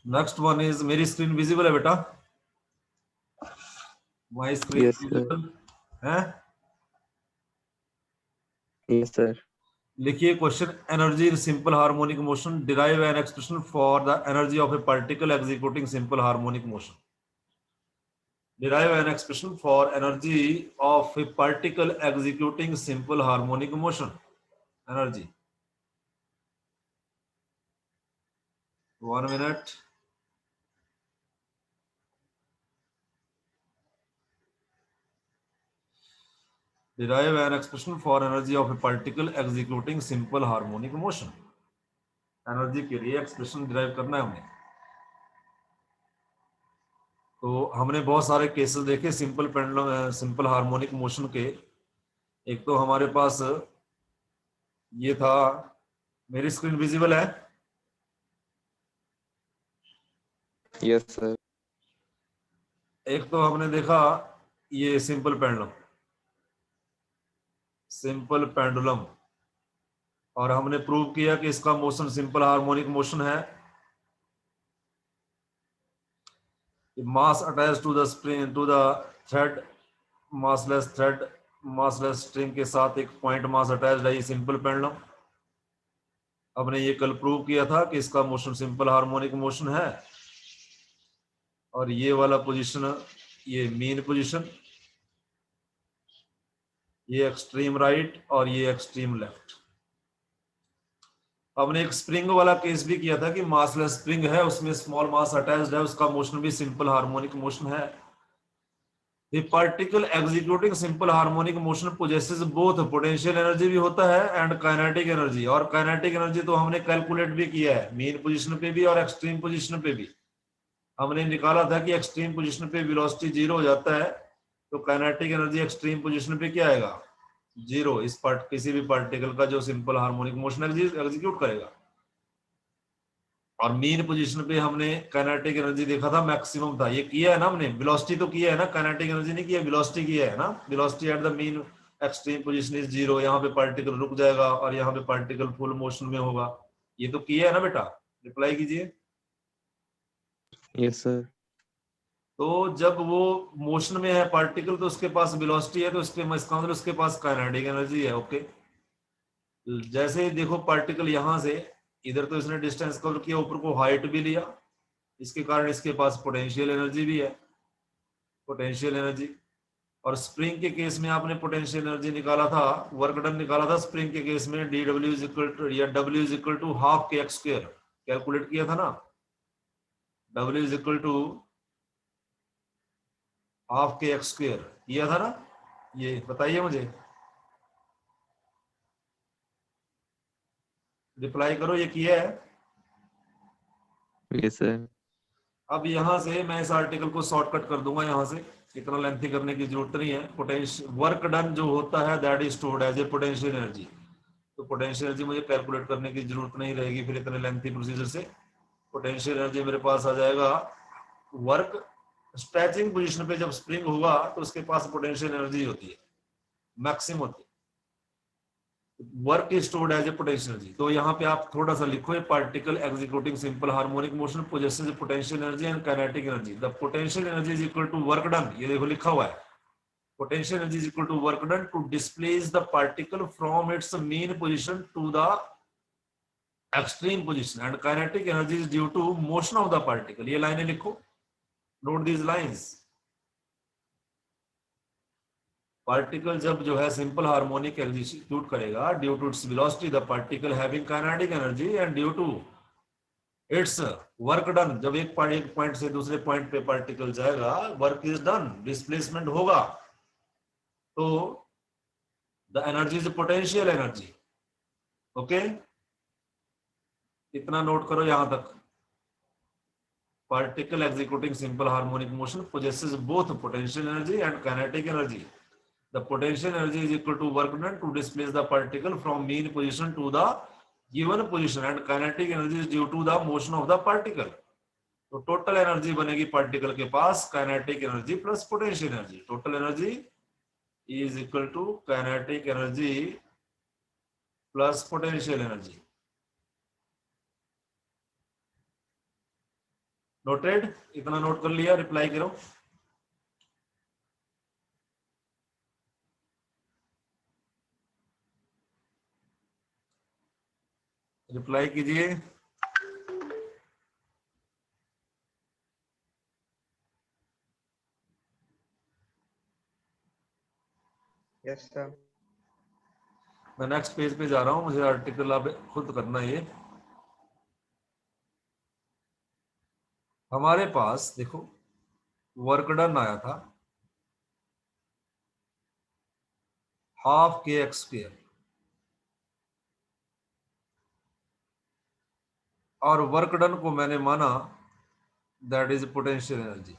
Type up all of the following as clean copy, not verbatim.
Next one is, मेरी screen visible है बेटा? My screen Yes, sir. Visible है? Yes, sir. लिखिए question, energy in simple harmonic motion, derive an expression for the energy of a particle executing simple harmonic motion. Derive an expression for energy of a particle executing simple harmonic motion. Energy, 1 minute। Derive an expression for energy of a particle executing simple harmonic motion। Energy के लिए expression derive करना है हमें। तो हमने बहुत सारे cases देखे simple pendulum simple harmonic motion के। एक तो हमारे पास ये था, मेरी स्क्रीन विजिबल है? Yes, sir. एक तो हमने देखा ये सिंपल पेंडुलम, सिंपल पेंडुलम, और हमने प्रूव किया कि इसका मोशन सिंपल हार्मोनिक मोशन है। Mass attach to the spring to the thread, massless thread, massless string के साथ एक पॉइंट मास अटैच्ड है, ये सिंपल पेंडुलम। हमने ये कल प्रूव किया था कि इसका मोशन सिंपल हार्मोनिक मोशन है। और ये वाला पोजीशन, ये मीन पोजीशन, ये एक्सट्रीम राइट और ये एक्सट्रीम लेफ्ट। हमने एक स्प्रिंग वाला केस भी किया था कि मासलेस स्प्रिंग है, उसमें स्मॉल मास अटैच्ड है, उसका मोशन भी सिंपल हार्मोनिक मोशन है। The particle executing simple harmonic motion possesses both potential energy भी होता है and kinetic energy। और kinetic energy तो हमने कैलकुलेट भी किया है, मीन पोजीशन पे भी और एक्सट्रीम पोजीशन पे भी। हमने निकाला था कि एक्सट्रीम पोजीशन पे वेलोसिटी 0 हो जाता है, तो काइनेटिक एनर्जी एक्सट्रीम पोजीशन पे क्या आएगा? 0। इस पार्ट किसी भी पार्टिकल का जो सिंपल हार्मोनिक मोशन एग्जीक्यूट करेगा। और मीन पोजीशन पे हमने काइनेटिक एनर्जी देखा था मैक्सिमम था। ये किया है ना हमने, वेलोसिटी तो किया है ना, काइनेटिक एनर्जी नहीं किया, वेलोसिटी किया है ना। Velocity at the mean extreme position is 0, यहाँ पे पार्टिकल रुक जाएगा और यहाँ पे पार्टिकल फुल मोशन में होगा। ये तो किया है ना बेटा? रिप्लाई कीजिए। Yes, sir. तो जब वो मोशन में है पार्टिकल तो उसके पास वेलोसिटी है, तो इसका मतलब उसके पास काइनेटिक एनर्जी है। ओके, जैसे ही देखो पार्टिकल यहां से इधर, तो इसने डिस्टेंस कवर किया, ऊपर को हाइट भी लिया, इसके कारण इसके पास पोटेंशियल एनर्जी भी है, पोटेंशियल एनर्जी। और स्प्रिंग के केस में आपने पोटेंशियल एनर्जी निकाला था, वर्क डन निकाला था स्प्रिंग के केस में, डी डब्ल्यू इज इक्वल टू या डब्ल्यू इज इक्वल टू हाफ के एक्स स्क्वायर, कैलकुलेट किया था ना। डब्ल्यू इज इक्वल टू हाफ के एक्स स्क्वायर किया था ना, ये बताइए मुझे, रिप्लाई करो, ये किया है? Yes, sir. अब यहां से मैं इस आर्टिकल को शॉर्टकट कर दूंगा, यहां से इतना लेंथी करने की जरूरत नहीं है। पोटेंशियल वर्क डन जो होता है that is stored as a potential energy, तो पोटेंशियल एनर्जी मुझे कैलकुलेट करने की जरूरत नहीं रहेगी फिर इतने लेंथी प्रोसीजर से। पोटेंशियल एनर्जी मेरे पास आ जाएगा, वर्क स्ट्रेचिंग पोजीशन पे जब स्प्रिंग होगा तो उसके पास पोटेंशियल एनर्जी होती है, मैक्सिमम होती है, work is stored as a potential energy. तो यहाँ पे आप थोड़ा सा लिखो, a particle executing simple harmonic motion possesses potential energy and kinetic energy. The potential energy is equal to work done, ये देखो लिखा हुआ है, potential energy is equal to work done to displace the particle from its mean position to the extreme position and kinetic energy is due to motion of the particle. ये लाइनें लिखो, note these lines. Particle जब जो है simple harmonic execute करेगा, due to its velocity the particle having kinetic energy and due to its work done, जब एक point से दूसरे पॉइंट पे पार्टिकल जाएगा, वर्क इज डन, डिस्प्लेसमेंट होगा, तो the energy is potential energy. Okay, इतना नोट करो यहां तक। Particle executing simple harmonic motion possesses both potential energy and kinetic energy। The potential energy is equal to work done to displace the particle from mean position to the given position and kinetic energy is due to the motion of the particle। तो total energy बनेगी particle के पास kinetic energy plus potential energy. Total energy is equal to kinetic energy plus potential energy. Noted? इतना note कर लिया, reply करो। Reply कीजिए। Yes sir. मैं नेक्स्ट पेज पे जा रहा हूं, मुझे आर्टिकल अब खुद करना है ये। हमारे पास देखो वर्क डन आया था हाफ के एक्स स्क्वायर, और वर्क डन को मैंने माना that is potential energy.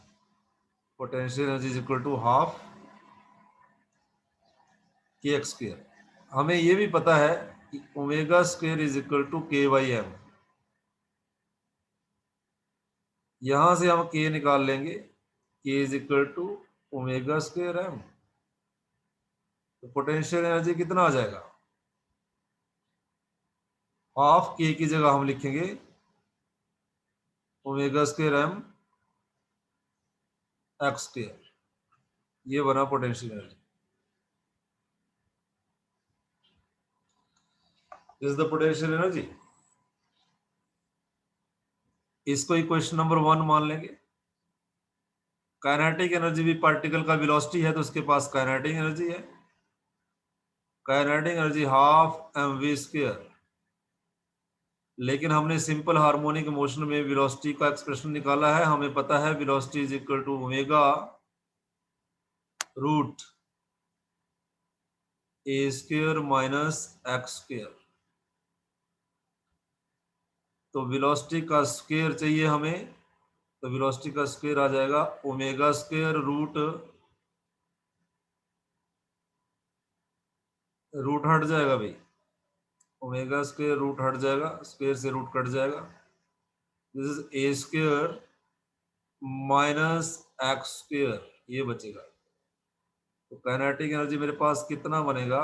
Potential energy is equal to half के एक्स स्क्वायर। हमें ये भी पता है कि omega square is equal to के बाई एम। यहां से हम के निकाल लेंगे, K is equal to omega square M. तो पोटेंशियल एनर्जी कितना आ जाएगा? हाफ के की जगह हम लिखेंगे omega square M x square. ये बना potential energy. This is the potential energy. इसको ही क्वेश्चन नंबर 1 मान लेंगे। काइनेटिक एनर्जी भी पार्टिकल का वेलोसिटी है, तो उसके पास काइनेटिक एनर्जी है। Kinetic energy half M we square. लेकिन हमने सिंपल हार्मोनिक मोशन में वेलोसिटी का एक्सप्रेशन निकाला है। हमें पता है velocity is equal to omega root A square minus x square. तो वेलोसिटी का स्क्वायर चाहिए हमें, तो वेलोसिटी का स्क्वायर आ जाएगा ओमेगा स्क्वायर रूट हट जाएगा भाई, ओमेगा स्क्वायर रूट हट जाएगा, स्क्वायर से रूट कट जाएगा। This is a square minus x square, ये बचेगा। तो काइनेटिक एनर्जी मेरे पास कितना बनेगा?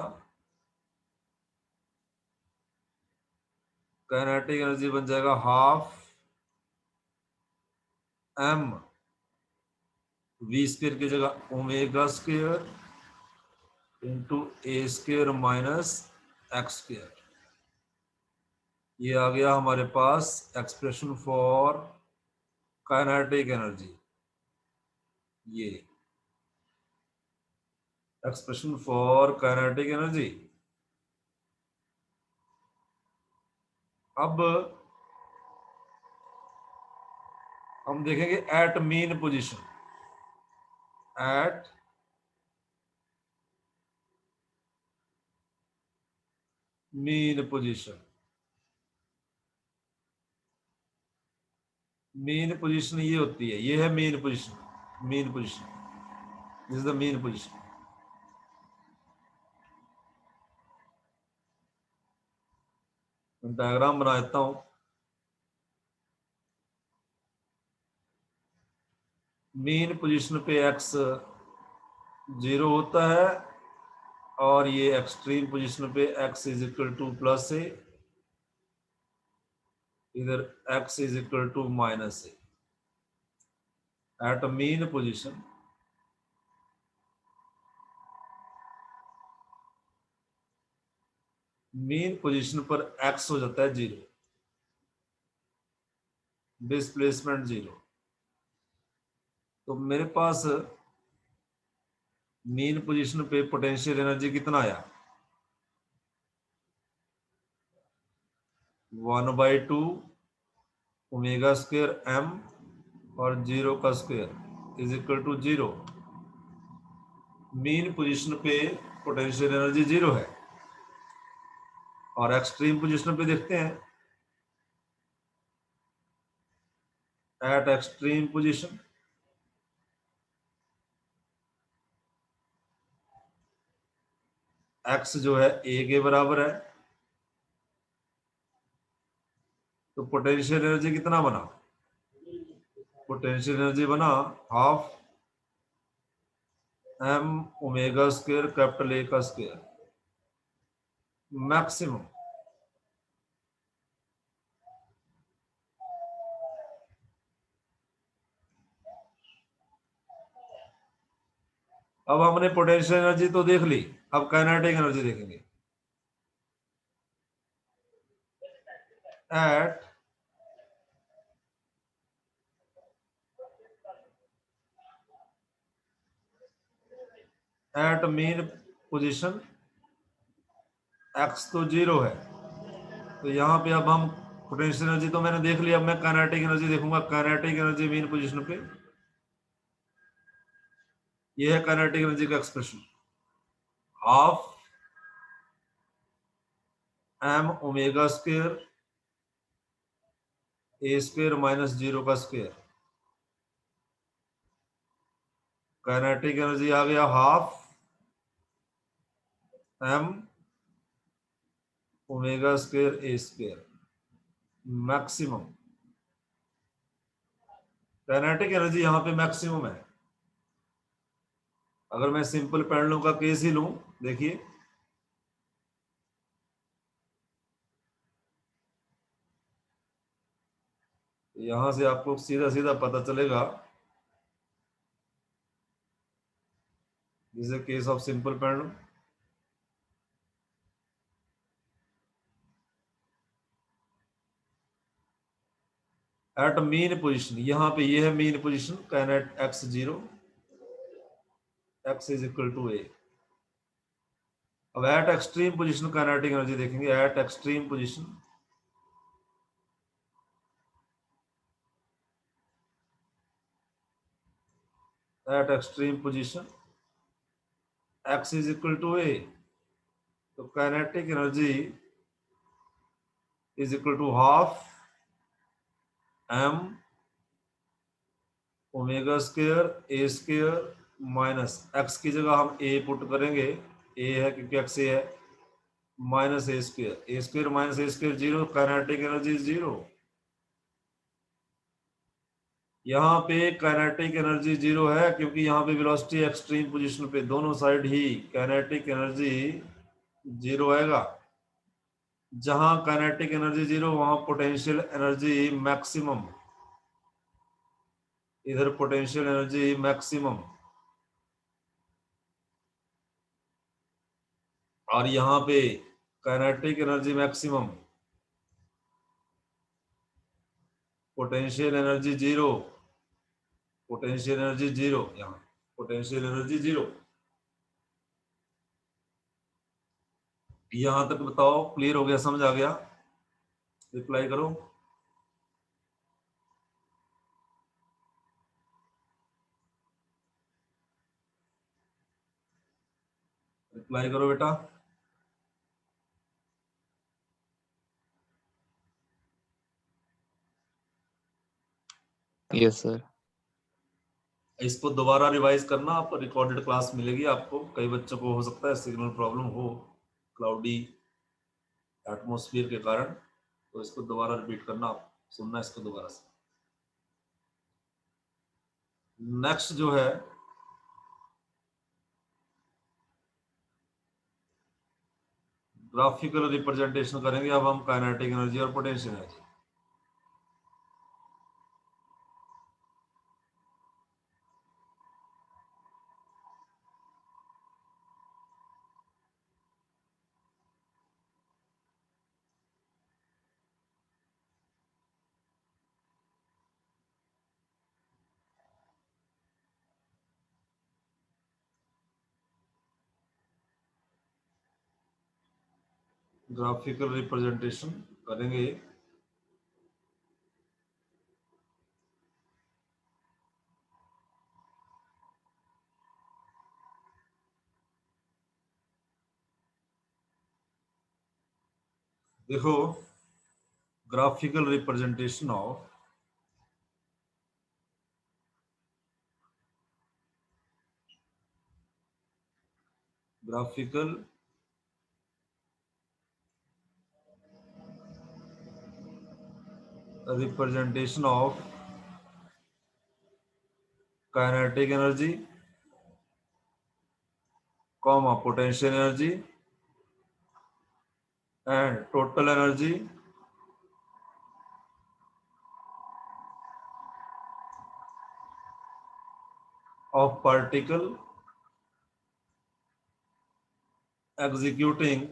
काइनेटिक एनर्जी बन जाएगा हाफ एम वी स्क्वायर की जगह omega square into A square minus x square. ये आ गया हमारे पास एक्सप्रेशन फॉर काइनेटिक एनर्जी। ये एक्सप्रेशन फॉर काइनेटिक एनर्जी। अब हम देखेंगे at mean position. At mean position. Mean position ये होती है, ये है mean position. Mean position, this is the mean position. Diagram बना देता हूं। मीन पोजीशन पे एक्स 0 होता है, और ये एक्सट्रीम पोजीशन पे x is equal to plus a, इधर x is equal to minus a. At mean position mean position पर x हो जाता है 0, डिस्प्लेसमेंट 0। तो मेरे पास मीन पोजीशन पे पोटेंशियल एनर्जी कितना आया? 1/2 ओमेगा स्क्वायर एम और 0 का square is equal to 0। Mean position पे पोटेंशियल एनर्जी 0 है, और एक्सट्रीम पोजीशन पे देखते हैं। एट एक्सट्रीम पोजीशन x जो है a के बराबर है, तो पोटेंशियल एनर्जी कितना बना? पोटेंशियल एनर्जी बना half M omega square capital A का स्क्वायर मैक्सिमम। अब हमने पोटेंशियल एनर्जी तो देख ली, अब काइनेटिक एनर्जी देखेंगे। एट मीन पोजीशन एक्स तो 0 है, तो यहाँ पे अब हम पोटेंशियल एनर्जी तो मैंने देख लिया, अब मैं काइनेटिक एनर्जी देखूंगा। काइनेटिक एनर्जी मीन पोजीशन पे, ये है काइनेटिक एनर्जी का expression, half M omega square a square minus 0 का स्क्वायर। काइनेटिक एनर्जी आ गया half M omega square a square maximum. Kinetic energy यहाँ पे मैक्सिमम है। अगर मैं सिंपल पेंडुलम का केस ही लूं, देखिए यहां से आपको सीधा सीधा पता चलेगा, this is case of simple pendulum. At mean position, यहाँ पे ये है mean position, kinetic x 0, x is equal to a. अब at extreme position kinetic energy देखेंगे। At extreme position, at extreme position x is equal to a, तो kinetic energy is equal to half M omega square a square minus x की जगह हम ए put करेंगे, ए है क्योंकि x ए है, minus ए square minus ए square 0, kinetic energy 0। यहाँ पे काइनेटिक एनर्जी 0 है क्योंकि यहाँ पे वेलोसिटी एक्सट्रीम पोजीशन पे दोनों साइड ही काइनेटिक एनर्जी 0 आएगा। जहां काइनेटिक एनर्जी 0 वहां पोटेंशियल एनर्जी मैक्सिमम, इधर पोटेंशियल एनर्जी मैक्सिमम, और यहाँ पे kinetic energy maximum, potential energy 0, potential energy 0, यहाँ पोटेंशियल एनर्जी 0। यहां तक बताओ क्लियर हो गया, समझ आ गया? रिप्लाई करो, रिप्लाई करो बेटा। Yes sir. इसको दोबारा रिवाइज करना, आपको रिकॉर्डेड क्लास मिलेगी। आपको कई बच्चों को हो सकता है सिग्नल प्रॉब्लम हो क्लाउडी एटमॉस्फेयर के कारण, तो इसको दोबारा रिपीट करना, आप सुनना इसको दोबारा से। नेक्स्ट जो है ग्राफिकल रिप्रेजेंटेशन करेंगे अब हम काइनेटिक एनर्जी और पोटेंशियल एनर्जी। ग्राफिकल रिप्रेजेंटेशन करेंगे देखो, graphical representation of graphical representation of kinetic energy comma potential energy and total energy of particle executing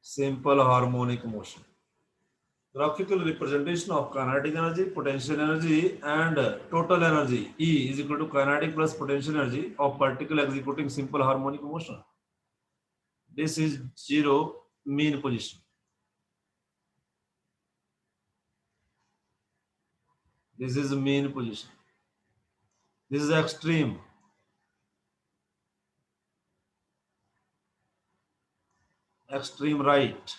simple harmonic motion. Graphical representation of kinetic energy, potential energy, and total energy E is equal to kinetic plus potential energy of particle executing simple harmonic motion. This is zero mean position. This is mean position. This is extreme. Extreme right.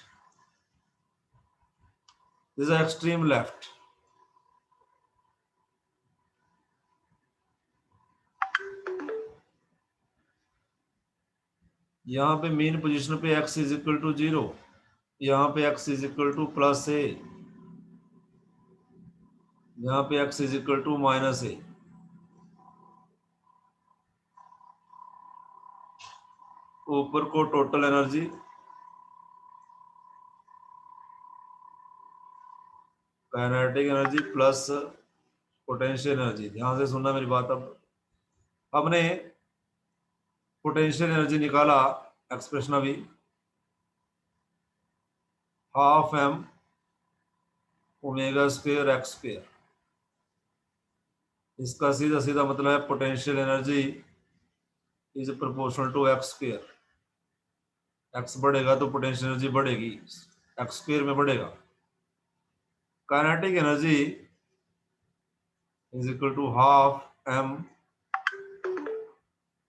This is extreme left. यहाँ पे mean position पे x is equal to 0, यहाँ पे x is equal to plus a, यहाँ पे x is equal to minus a. ऊपर को total energy, kinetic energy plus potential energy. ध्यान से सुनना मेरी बात. अब हमने पोटेंशियल एनर्जी निकाला, एक्सप्रेशन अभी half M omega square x square. इसका सीधा सीधा मतलब है potential energy is proportional to x square. X बढ़ेगा तो पोटेंशियल एनर्जी बढ़ेगी, एक्स स्क्वायर में बढ़ेगा. Kinetic energy is equal to half M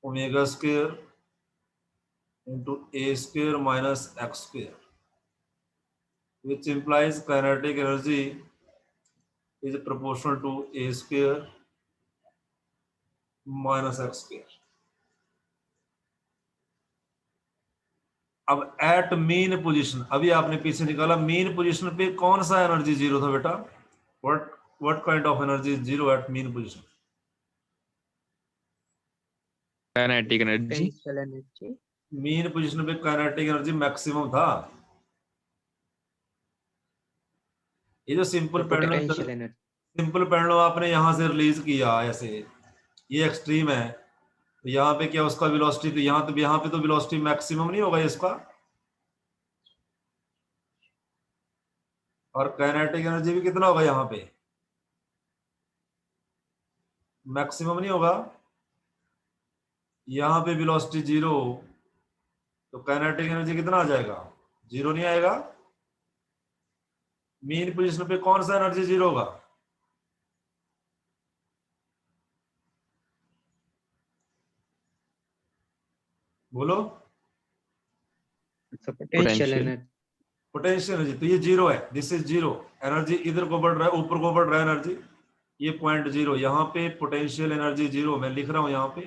omega square into a square minus x square, which implies kinetic energy is proportional to a square minus x square. अब eight mean position, अभी आपने पीछे निकाला, mean position पे कौन सा energy zero था बेटा? What kind of energy is zero at mean position? Kinetic energy. Potential energy. Mean position पे काइनेटिक एनर्जी मैक्सिमम था. ये जो simple pendulum, Potential energy. Simple pendulum आपने यहां से रिलीज किया ऐसे, ये एक्सट्रीम है, तो यहाँ पे क्या उसका वेलोसिटी, तो यहाँ पे तो वेलोसिटी मैक्सिमम नहीं होगा इसका, और काइनेटिक एनर्जी भी कितना होगा यहाँ पे? मैक्सिमम नहीं होगा. यहाँ पे वेलोसिटी जीरो, तो काइनेटिक एनर्जी कितना आ जाएगा? जीरो नहीं आएगा. मीन पोजीशन पे कौन सा एनर्जी जीरो होगा? बोलो. So potential Potential. energy. Potential energy, तो ये जीरो है. This is zero. एनर्जी इधर को बढ़ रहा है, ऊपर को बढ़ रहा है एनर्जी, ये पॉइंट जीरो. यहाँ पे पोटेंशियल एनर्जी जीरो, मैं लिख रहा हूं यहाँ पे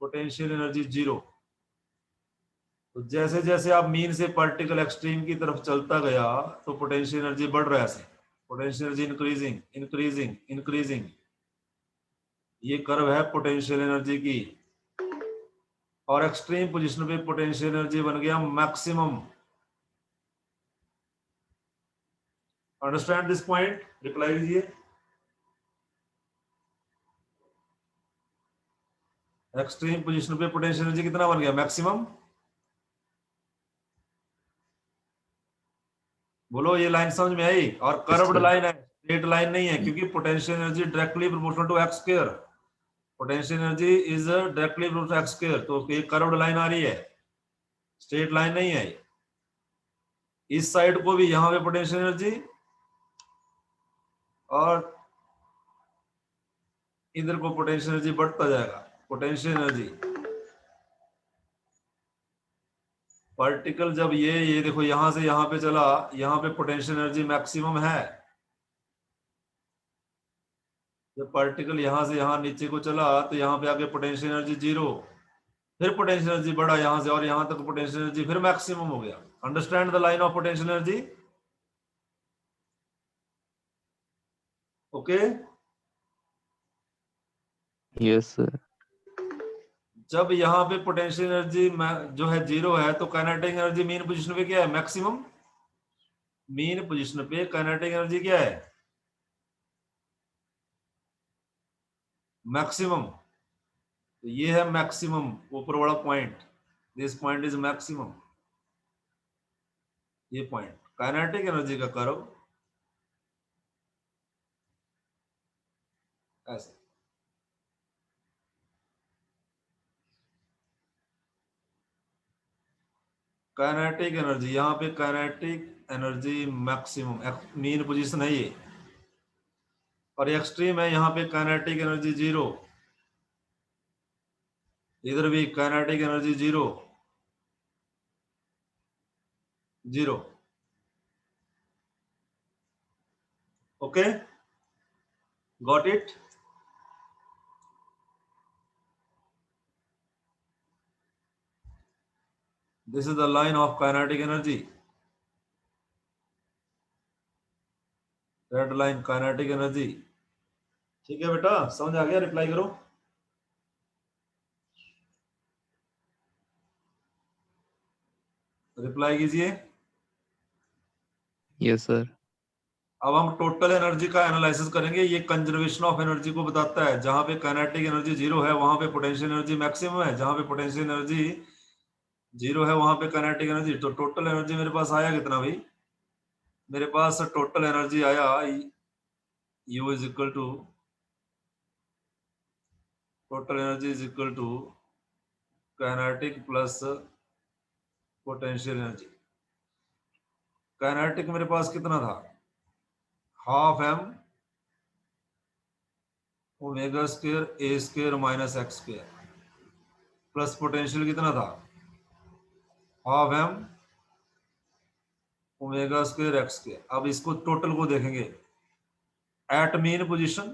पोटेंशियल एनर्जी जीरो. तो जैसे जैसे आप मीन से पार्टिकल एक्सट्रीम की तरफ चलता गया तो पोटेंशियल एनर्जी बढ़ रहा है ऐसे, potential energy increasing increasing increasing. ये कर्व है पोटेंशियल एनर्जी की, और एक्सट्रीम पोजीशन पे पोटेंशियल एनर्जी बन गया maximum. Understand this point? Reply दीजिए. एक्सट्रीम पोजीशन पे पोटेंशियल एनर्जी कितना बन गया? मैक्सिमम. बोलो, ये लाइन समझ में आई? और कर्व्ड लाइन है, स्ट्रेट लाइन नहीं है, क्योंकि potential energy directly proportional to x square. Potential energy is directly proportional to x square, तो ये कर्व्ड लाइन आ रही है, स्ट्रेट लाइन नहीं है. इस साइड को भी यहाँ पे पोटेंशियल एनर्जी, और इधर को पोटेंशियल एनर्जी बढ़ता जाएगा. पोटेंशियल एनर्जी पार्टिकल जब ये देखो यहां से यहां पे चला, यहां पे पोटेंशियल एनर्जी मैक्सिमम है. जब पार्टिकल यहां से यहां नीचे को चला तो यहां पे आके पोटेंशियल एनर्जी जीरो, फिर पोटेंशियल एनर्जी बढ़ा यहां से और यहां तक पोटेंशियल एनर्जी फिर मैक्सिमम हो गया. Understand the line of potential energy? Okay. Yes sir. जब यहाँ पे पोटेंशियल एनर्जी जो है जीरो है, तो काइनेटिक एनर्जी मीन पोजीशन पे क्या है? मैक्सिमम. मीन पोजीशन पे काइनेटिक एनर्जी क्या है? मैक्सिमम. तो ये है मैक्सिमम, ऊपर वाला point, this point is maximum, ये पॉइंट काइनेटिक एनर्जी का कर्व ऐसे। काइनेटिक एनर्जी, यहाँ पे kinetic energy maximum mean position है ये, और एक्सट्रीम है यहाँ पे काइनेटिक एनर्जी जीरो, इधर भी kinetic energy zero zero. Okay, got it. This is the line of kinetic energy, red line kinetic energy. ठीक है बेटा, समझ आ गया? रिप्लाई करो, रिप्लाई कीजिए। Yes, sir. अब हम टोटल एनर्जी का एनालिसिस करेंगे। ये कंजर्वेशन ऑफ एनर्जी को बताता है। जहां पे काइनेटिक एनर्जी जीरो है वहां पे पोटेंशियल एनर्जी मैक्सिमम है, जहां पे पोटेंशियल एनर्जी जीरो है वहां पे काइनेटिक एनर्जी। तो टोटल एनर्जी मेरे पास आया कितना भाई? मेरे पास टोटल एनर्जी आया U is equal to, total energy is equal to kinetic plus potential energy. Kinetic मेरे पास कितना था? Half m omega square a square minus x square, plus potential कितना था? Half m omega square x square. अब इसको total को देखेंगे at mean position,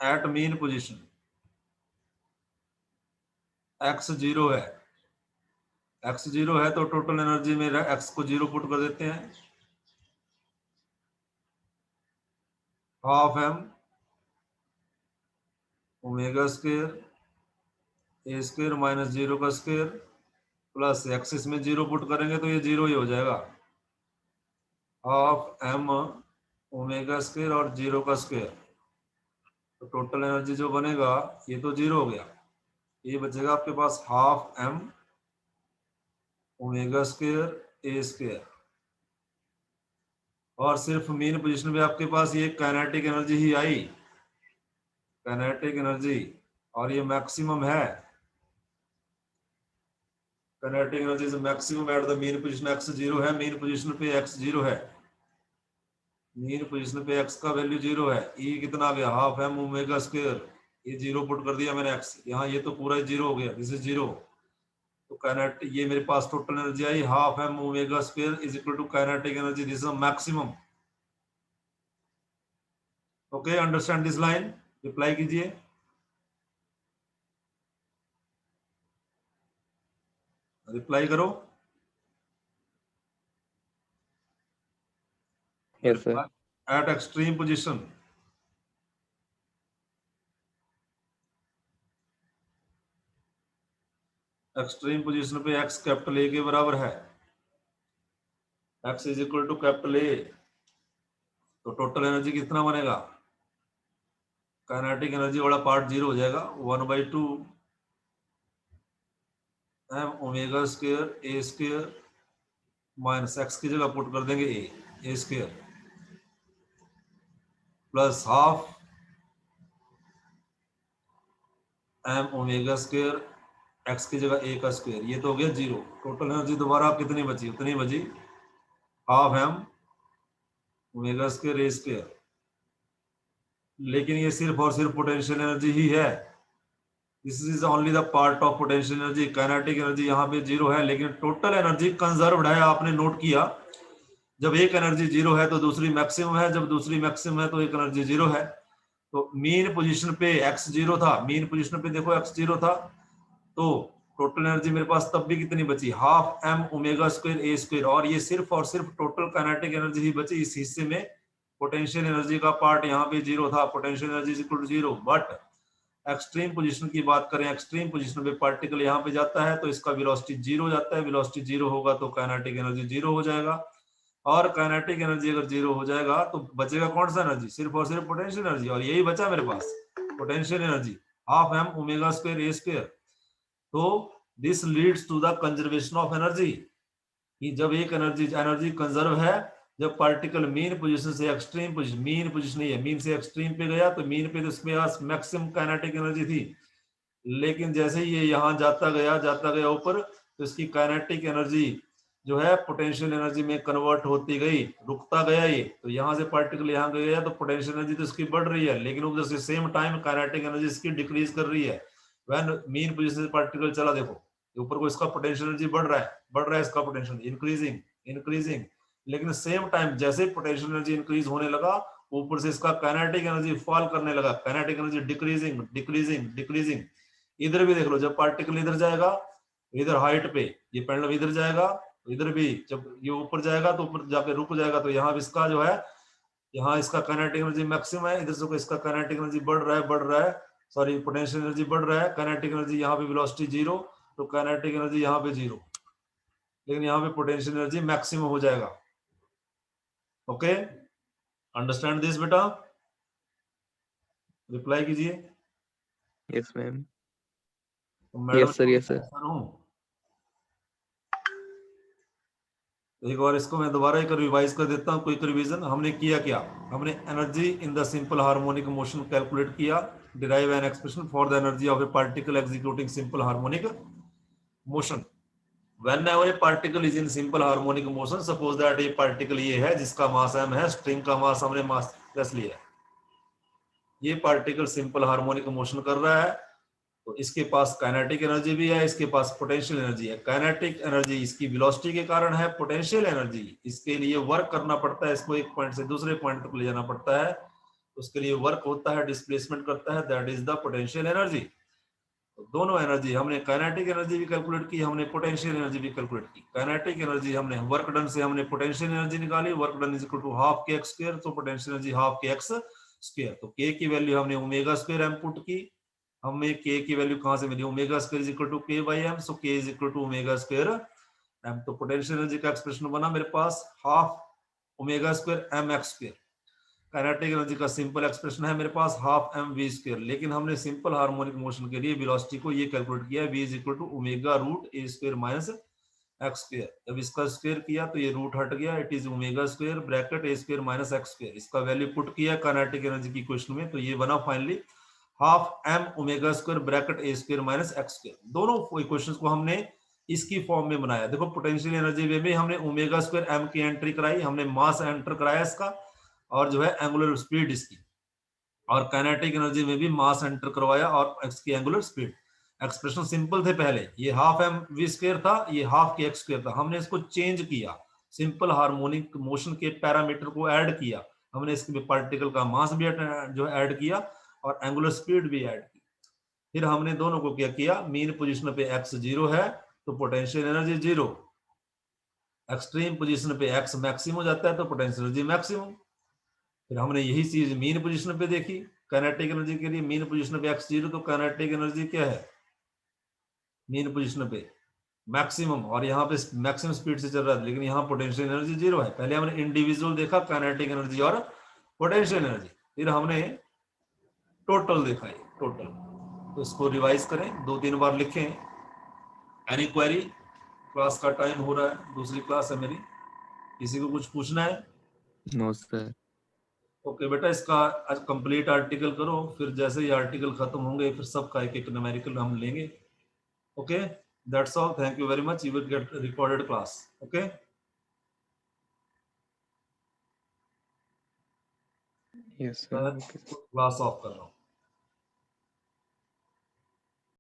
at mean position x zero है, x जीरो है तो टोटल एनर्जी में x को जीरो पुट कर देते हैं, half m omega square a square minus zero का स्क्वायर प्लस x इसमें जीरो पुट करेंगे तो ये जीरो ही हो जाएगा, हाफ m ओमेगा स्क्वायर और जीरो का स्क्वायर। तो टोटल एनर्जी जो बनेगा ये तो जीरो हो गया, ये बचेगा आपके पास half m omega square a square, और सिर्फ मीन पोजीशन में आपके पास ये काइनेटिक एनर्जी ही आई, काइनेटिक एनर्जी, और ये मैक्सिमम है। Kinetic energy is maximum at the mean position, x zero है, मीन पोजीशन पे x जीरो है, मीन पोजीशन पे x का वैल्यू जीरो है। ये कितना आ गया? हाफ m ओमेगा स्क्वायर, ये जीरो पुट कर दिया मैंने x, यहाँ ये तो पूरा जीरो हो गया, दिस इज जीरो। तो काइनेटिक, ये मेरे पास टोटल एनर्जी आई half m omega square is equal to kinetic energy, this is maximum. Okay, understand this line? Reply कीजिए, रिप्लाई करो। Yes, sir. At extreme position, extreme position पे x capital A के बराबर है, x is equal to capital A, तो total energy कितना बनेगा? Kinetic energy वाला पार्ट जीरो हो जाएगा, 1/2 m omega square a square minus x की जगह पुट कर देंगे a square plus half m omega square x की जगह a का स्क्वायर, ये तो हो गया जीरो। टोटल एनर्जी दोबारा कितनी बची? उतनी बची, half m omega square a square. लेकिन ये सिर्फ और सिर्फ पोटेंशियल एनर्जी ही है, this is only the part of potential energy. Kinetic energy यहाँ पे जीरो है, लेकिन टोटल एनर्जी कंजर्व्ड है। आपने नोट किया, जब एक एनर्जी जीरो है तो दूसरी मैक्सिमम है, जब दूसरी मैक्सिमम है तो एक एनर्जी जीरो है। तो मीन पोजीशन पे x जीरो था, मीन पोजीशन पे देखो x जीरो था, तो टोटल एनर्जी मेरे पास तब भी कितनी बची? Half m omega square a square, और ये सिर्फ और सिर्फ टोटल काइनेटिक एनर्जी ही बची। इस हिस्से में पोटेंशियल एनर्जी का पार्ट यहाँ पे जीरो था, potential energy is equal to zero. But extreme position की बात करें, एक्सट्रीम पोजीशन पे पार्टिकल यहाँ पे जाता है तो इसका वेलोसिटी जीरो जाता है, वेलोसिटी जीरो होगा तो काइनेटिक एनर्जी जीरो हो जाएगा। और काइनेटिक एनर्जी अगर जीरो हो जाएगा तो बचेगा कौन सा एनर्जी, सिर्फ और सिर्फ पोटेंशियल एनर्जी, और यही बचा मेरे पास potential energy half M omega square a square. तो this leads to the conservation of energy, कि जब एक एनर्जी कंजर्व है, जब पार्टिकल मीन पोजीशन से एक्सट्रीम पोजीशन, मीन पोजीशन नहीं है, मीन से एक्सट्रीम पे गया तो मीन पे तो इसके पास मैक्सिमम काइनेटिक एनर्जी थी, लेकिन जैसे ही ये यहाँ जाता गया ऊपर, तो इसकी काइनेटिक एनर्जी जो है पोटेंशियल एनर्जी में कन्वर्ट होती गई, रुकता गया ये, तो यहाँ से पार्टिकल यहाँ गया तो पोटेंशियल एनर्जी तो इसकी बढ़ रही है, लेकिन उधर से सेम टाइम काइनेटिक एनर्जी इसकी डिक्रीज कर रही है। व्हेन मीन पोजीशन से पार्टिकल चला, देखो ऊपर को इसका पोटेंशियल एनर्जी बढ़ रहा है इसका पोटेंशियल इंक्रीजिंग, लेकिन सेम टाइम जैसे पोटेंशियल एनर्जी इंक्रीज होने लगा, ऊपर से इसका काइनेटिक एनर्जी फॉल करने लगा, काइनेटिक एनर्जी डिक्रीजिंग। इधर भी देख लो, जब पार्टिकल इधर जाएगा, इधर हाइट पे ये पेंडुलम इधर जाएगा, इधर भी जब ये ऊपर जाएगा तो ऊपर जाके रुक जाएगा, तो यहाँ इसका जो है, यहाँ इसका काइनेटिक एनर्जी मैक्सिमम है, इधर से इसका काइनेटिक एनर्जी बढ़ रहा है, सॉरी पोटेंशियल एनर्जी बढ़ रहा है, काइनेटिक एनर्जी यहाँ पे वेलोसिटी जीरो, तो काइनेटिक एनर्जी यहाँ पे जीरो, लेकिन यहाँ पे पोटेंशियल एनर्जी मैक्सिमम हो जाएगा। ओके, अंडरस्टैंड दिस बेटा, रिप्लाई कीजिए। Yes ma'am. Madam yes sir. एक बार इसको मैं दोबारा एक रिवाइज कर देता हूँ, क्विक रिवीजन। हमने किया क्या, हमने energy in the simple harmonic motion calculate किया, derive an expression for the energy of a particle executing simple harmonic motion. Whenever a particle is in simple harmonic motion, suppose that a particle ये है जिसका मास m है, string का मास हमने mass plus लिया है, ये पार्टिकल सिंपल हार्मोनिक मोशन कर रहा है, तो इसके पास काइनेटिक एनर्जी भी है, इसके पास पोटेंशियल एनर्जी है। काइनेटिक एनर्जी इसकी वेलोसिटी के कारण है, पोटेंशियल एनर्जी इसके लिए वर्क करना पड़ता है, इसको एक पॉइंट से दूसरे पॉइंट तक ले जाना पड़ता है, उसके लिए वर्क होता है, डिस्प्लेसमेंट करता है, that is the potential energy. तो दोनों एनर्जी हमने काइनेटिक एनर्जी भी कैलकुलेट की, हमने पोटेंशियल एनर्जी भी कैलकुलेट की। काइनेटिक एनर्जी हमने वर्क डन से हमने पोटेंशियल एनर्जी निकाली, work done is equal to half के एक्स स्क्वायर, तो पोटेंशियल एनर्जी हाफ के एक्स स्क्वायर। तो के की वैल्यू हमने ओमेगा स्क्वायर एम पुट की, हमें के की वैल्यू कहां से मिली, omega square is equal to के by m, so k is equal to omega square M. तो पोटेंशियल एनर्जी का एक्सप्रेशन बना मेरे पास half omega square M x square. Kinetic energy का सिंपल एक्सप्रेशन है मेरे पास हाफ एम वी स्क्वायर, लेकिन हमने सिंपल हार्मोनिक मोशन के लिए वेलोसिटी को ये कैलकुलेट किया, v is equal to omega root A square minus x square. जब इसका स्क्वायर किया तो ये रूट हट गया, it is omega square bracket a square minus x square. इसका वैल्यू पुट किया काइनेटिक एनर्जी की क्वेश्चन में, तो ये बना finally half M omega square bracket a square minus x square. दोनों इक्वेशंस को हमने इसकी फॉर्म में बनाया। देखो पोटेंशियल एनर्जी में भी हमने ओमेगा स्क्वायर एम की एंट्री कराई, हमने मास एंटर कराया इसका, और जो है एंगुलर स्पीड इसकी, और काइनेटिक एनर्जी में भी मास एंटर करवाया और इसकी एंगुलर स्पीड। एक्सप्रेशन सिंपल थे पहले, ये हाफ एम वी स्क्वायर था, ये हाफ के एक्स स्क्वायर था, हमने इसको चेंज किया, सिंपल हार्मोनिक मोशन के पैरामीटर को ऐड किया, हमने इसके पार्टिकल का मास भी जो ऐड किया और एंगुलर स्पीड भी ऐड की। फिर हमने दोनों को क्या किया, मीन पोजीशन पे एक्स जीरो है तो potential energy zero, extreme position पे एक्स मैक्सिमम हो जाता है तो पोटेंशियल एनर्जी मैक्सिमम। फिर हमने यही चीज मीन पोजीशन पे देखी, काइनेटिक एनर्जी के लिए मीन पोजीशन पे एक्स जीरो, तो काइनेटिक एनर्जी क्या है मीन पोजीशन पे मैक्सिमम, और यहाँ पे मैक्सिमम स्पीड से चल रहा है, लेकिन यहाँ पोटेंशियल एनर्जी जीरो है। पहले हमने इंडिविजुअल देखा काइनेटिक एनर्जी और पोटेंशियल एनर्जी, फिर हमने टोटल देखा है टोटल। तो इसको रिवाइज करें, 2-3 बार लिखें। एनी क्वेरी, क्लास का टाइम हो रहा है, दूसरी क्लास है मेरी, किसी को कुछ पूछना है? No sir. ओके बेटा, इसका आज कंप्लीट आर्टिकल करो, फिर जैसे ही आर्टिकल खत्म होंगे फिर सबका एक एक न्यूमेरिकल हम लेंगे। Okay, that's all, thank you very much, you will get recorded class. Okay, yes sir. Class of कर रहा हूँ।